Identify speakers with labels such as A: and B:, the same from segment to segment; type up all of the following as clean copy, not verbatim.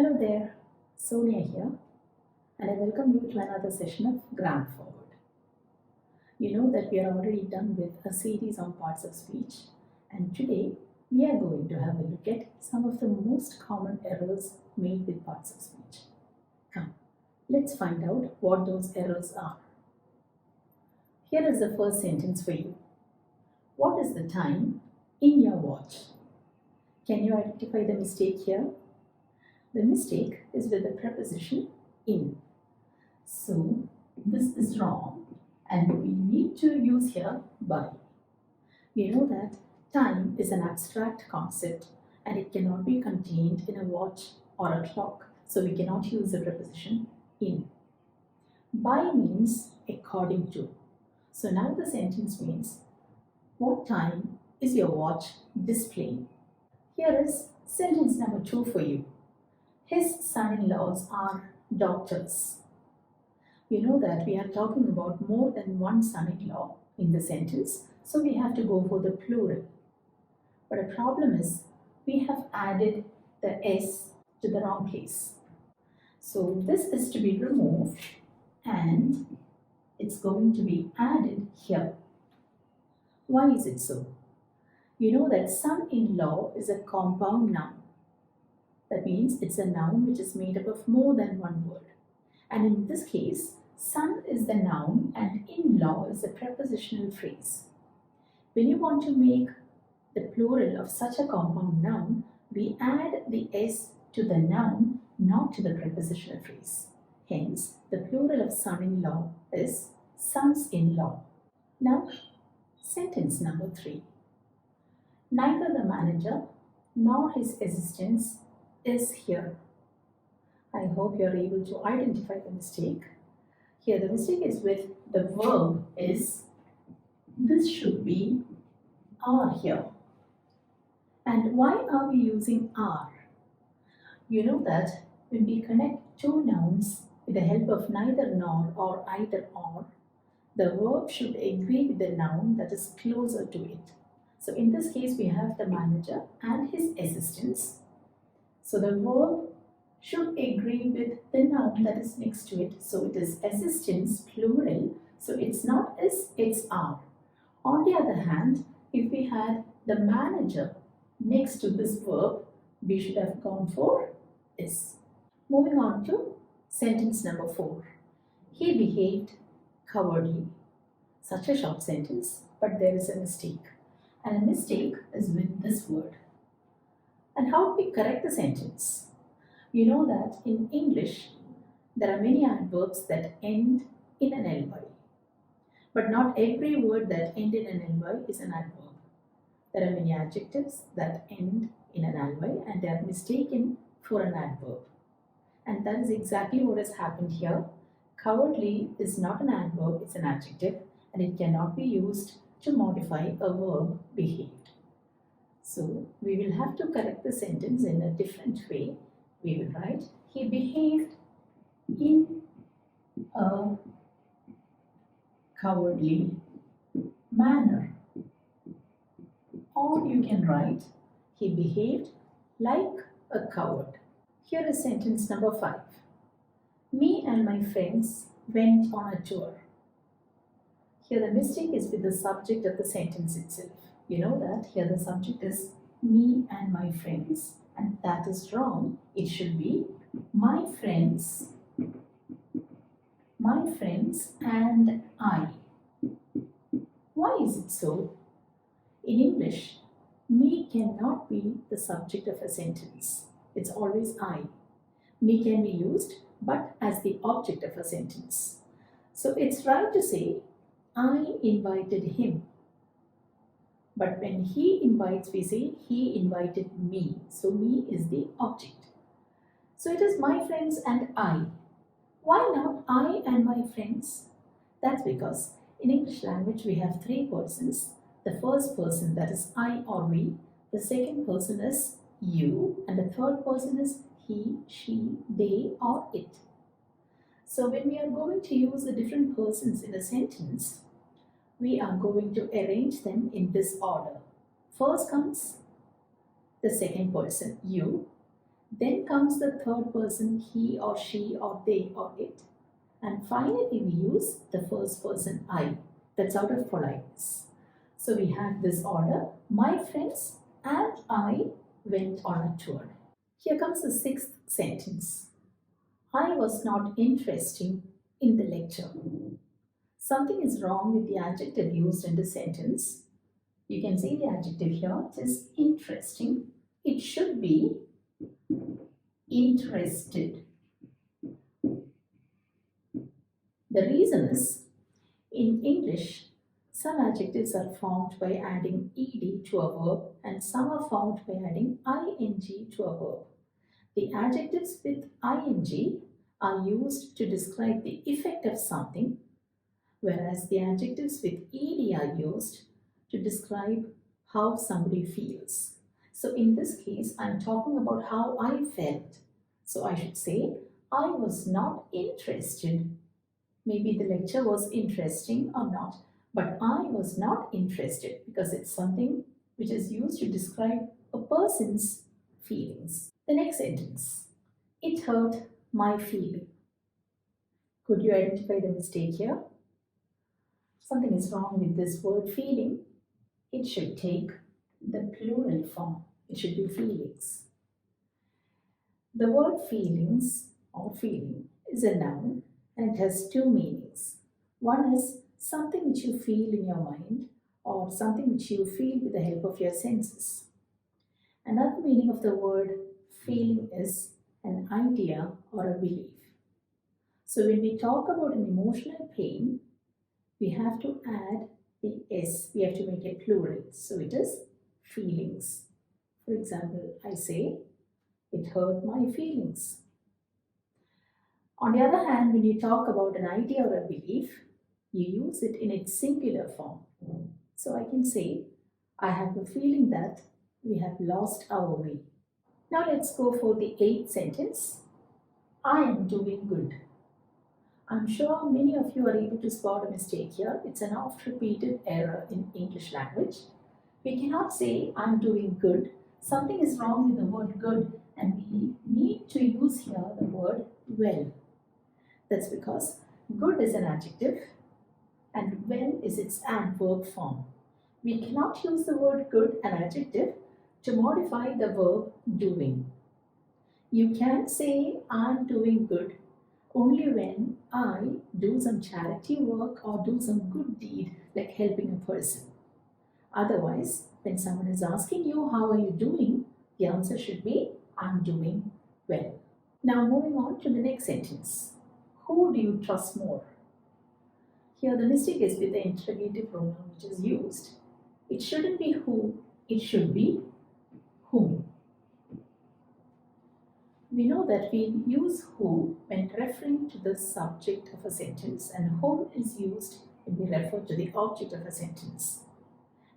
A: Hello there, Sonia here, and I welcome you to another session of Grammar Forward. You know that we are already done with a series on parts of speech, and today we are going to have a look at some of the most common errors made with parts of speech. Come, let's find out what those errors are. Here is the first sentence for you. What is the time in your watch? Can you identify the mistake here? The mistake is with the preposition in. So this is wrong and we need to use here by. You know that time is an abstract concept and it cannot be contained in a watch or a clock. So we cannot use the preposition in. By means according to. So now the sentence means what time is your watch displaying? Here is sentence number 2 for you. His son-in-laws are doctors. You know that we are talking about more than one son-in-law in the sentence, so we have to go for the plural. But the problem is we have added the S to the wrong place. So this is to be removed and it's going to be added here. Why is it so? You know that son-in-law is a compound noun. That means it's a noun which is made up of more than one word. And in this case, son is the noun and in-law is a prepositional phrase. When you want to make the plural of such a compound noun, we add the S to the noun, not to the prepositional phrase. Hence, the plural of son-in-law is sons-in-law. Now, sentence number 3. Neither the manager nor his assistants is here. I hope you are able to identify the mistake. Here the mistake is with the verb is. This should be are here. And why are we using are? You know that when we connect two nouns with the help of neither nor or either or, the verb should agree with the noun that is closer to it. So in this case we have the manager and his assistants. So the verb should agree with the noun that is next to it. So it is assistants plural. So it's not is, it's are. On the other hand, if we had the manager next to this verb, we should have gone for is. Moving on to sentence number 4. He behaved cowardly. Such a short sentence, but there is a mistake. And a mistake is with this word. And how do we correct the sentence? You know that in English, there are many adverbs that end in an ly. But not every word that ends in an ly is an adverb. There are many adjectives that end in an ly and they are mistaken for an adverb. And that is exactly what has happened here. Cowardly is not an adverb, it's an adjective and it cannot be used to modify a verb behaved. So we will have to correct the sentence in a different way. We will write, he behaved in a cowardly manner. Or you can write, he behaved like a coward. Here is sentence number 5. Me and my friends went on a tour. Here the mistake is with the subject of the sentence itself. You know that here the subject is me and my friends and that is wrong. It should be my friends and I. Why is it so? In English, me cannot be the subject of a sentence. It's always I. Me can be used but as the object of a sentence. So it's right to say I invited him. But when he invites, we say he invited me. So me is the object. So it is my friends and I. Why not I and my friends? That's because in English language we have 3 persons. The first person, that is I or we. The second person is you. And the third person is he, she, they or it. So when we are going to use the different persons in a sentence, we are going to arrange them in this order. First comes the second person, you. Then comes the third person, he or she or they or it. And finally, we use the first person, I. That's out of politeness. So we have this order: my friends and I went on a tour. Here comes the sixth sentence. I was not interested in the lecture. Something is wrong with the adjective used in the sentence. You can see the adjective here. It is interesting. It should be interested. The reason is, in English, some adjectives are formed by adding ed to a verb and some are formed by adding ing to a verb. The adjectives with ing are used to describe the effect of something, whereas the adjectives with ed are used to describe how somebody feels. So in this case, I'm talking about how I felt. So I should say, I was not interested. Maybe the lecture was interesting or not, but I was not interested because it's something which is used to describe a person's feelings. The next sentence, it hurt my feeling. Could you identify the mistake here? Something is wrong with this word feeling. It should take the plural form. It should be feelings. The word feelings or feeling is a noun and it has two meanings. One is something which you feel in your mind or something which you feel with the help of your senses. Another meaning of the word feeling is an idea or a belief. So when we talk about an emotional pain, we have to add the S. We have to make it plural. So it is feelings. For example, I say, it hurt my feelings. On the other hand, when you talk about an idea or a belief, you use it in its singular form. So I can say, I have a feeling that we have lost our way. Now let's go for the eighth sentence. I am doing good. I'm sure many of you are able to spot a mistake here. It's an oft-repeated error in English language. We cannot say I'm doing good. Something is wrong with the word good and we need to use here the word well. That's because good is an adjective and well is its adverb form. We cannot use the word good, an adjective, to modify the verb doing. You can say I'm doing good only when I do some charity work or do some good deed like helping a person. Otherwise, when someone is asking you how are you doing, the answer should be I'm doing well. Now moving on to the next sentence. Who do you trust more? Here the mistake is with the interrogative pronoun which is used. It shouldn't be who, it should be whom. We know that we use who when referring to the subject of a sentence and whom is used when we refer to the object of a sentence.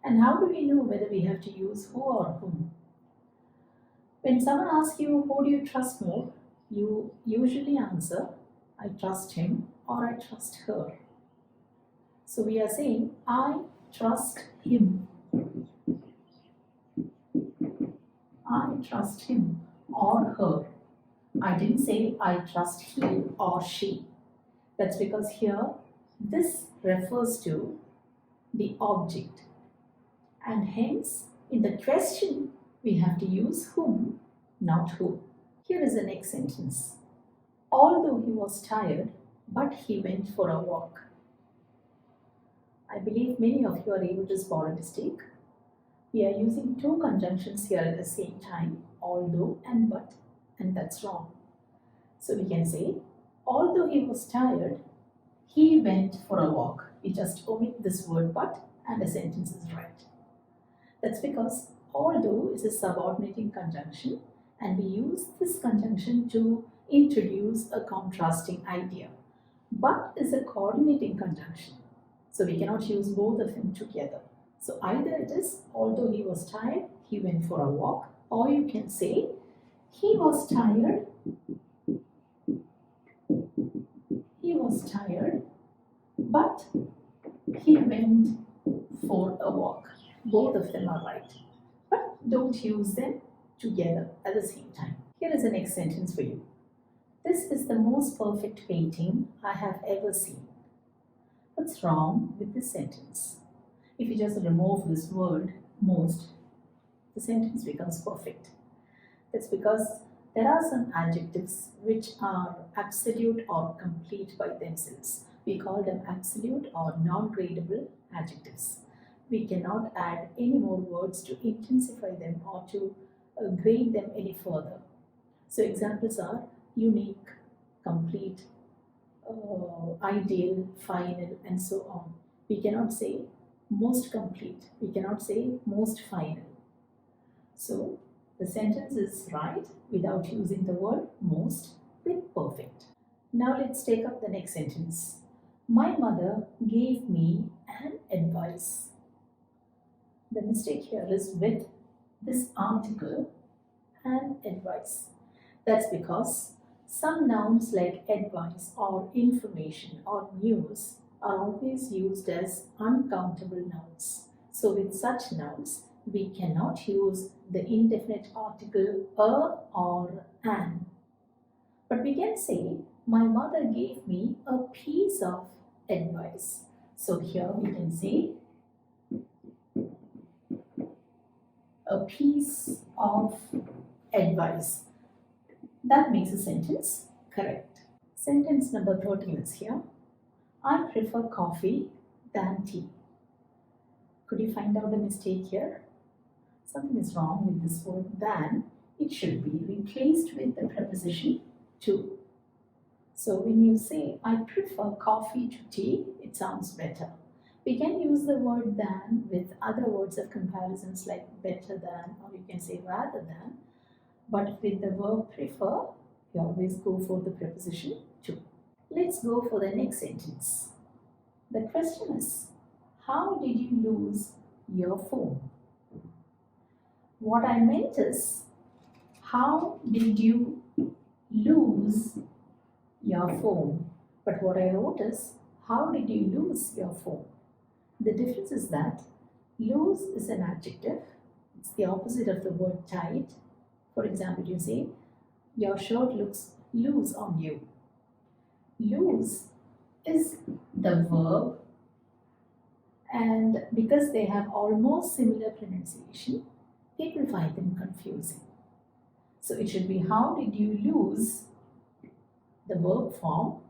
A: And how do we know whether we have to use who or whom? When someone asks you who do you trust more, you usually answer I trust him or I trust her. So we are saying I trust him. I trust him or her. I didn't say I trust he or she. That's because here this refers to the object. And hence in the question we have to use whom, not who. Here is the next sentence. Although he was tired, but he went for a walk. I believe many of you are able to spot a mistake. We are using two conjunctions here at the same time, although and but, and that's wrong. So we can say, although he was tired, he went for a walk. We just omit this word but and the sentence is right. That's because although is a subordinating conjunction and we use this conjunction to introduce a contrasting idea. But is a coordinating conjunction. So we cannot use both of them together. So either it is, although he was tired, he went for a walk, or you can say, he was tired, but he went for a walk. Both of them are right. But don't use them together at the same time. Here is the next sentence for you. This is the most perfect painting I have ever seen. What's wrong with this sentence? If you just remove this word most, the sentence becomes perfect. That's because there are some adjectives which are absolute or complete by themselves. We call them absolute or non-gradable adjectives. We cannot add any more words to intensify them or to grade them any further. So examples are unique, complete, ideal, final, and so on. We cannot say most complete. We cannot say most final. So the sentence is right without using the word most with perfect. Now let's take up the next sentence. My mother gave me an advice. The mistake here is with this article and advice. That's because some nouns like advice or information or news are always used as uncountable nouns. So with such nouns, we cannot use the indefinite article a or an. But we can say, my mother gave me a piece of advice. So here we can say, a piece of advice. That makes a sentence correct. Sentence number 13 is here. I prefer coffee than tea. Could you find out the mistake here? Something is wrong with this word than. It should be replaced with the preposition to. So when you say, I prefer coffee to tea, it sounds better. We can use the word than with other words of comparisons like better than, or you can say rather than. But with the verb prefer, we always go for the preposition to. Let's go for the next sentence. The question is, how did you lose your phone? What I meant is, how did you lose your phone? But what I wrote is, how did you lose your phone? The difference is that lose is an adjective. It's the opposite of the word tight. For example, you say, your shirt looks loose on you. Loose is the verb, and because they have almost similar pronunciation, people find them confusing. So it should be, how did you lose, the verb form,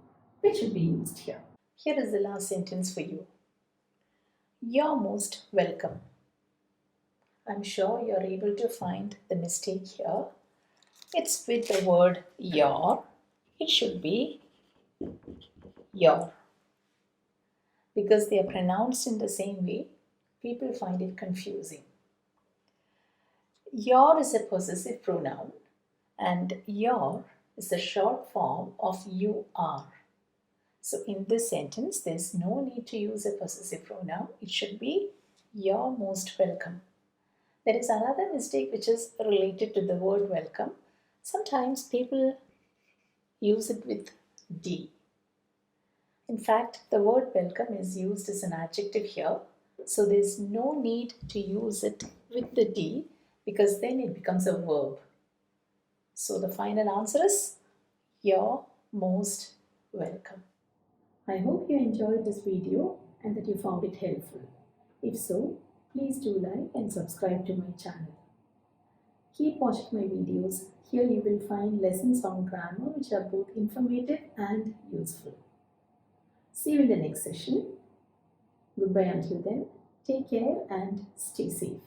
A: which should be used here. Here is the last sentence for you. You're most welcome. I'm sure you're able to find the mistake here. It's with the word your. It should be your. Because they are pronounced in the same way, people find it confusing. Your is a possessive pronoun, and your is the short form of you are. So in this sentence, there's no need to use a possessive pronoun. It should be you're most welcome. There is another mistake which is related to the word welcome. Sometimes people use it with D. In fact, the word welcome is used as an adjective here. So there's no need to use it with the D because then it becomes a verb. So the final answer is you're most welcome. I hope you enjoyed this video and that you found it helpful. If so, please do like and subscribe to my channel. Keep watching my videos. Here you will find lessons on grammar which are both informative and useful. See you in the next session. Goodbye until then. Take care and stay safe.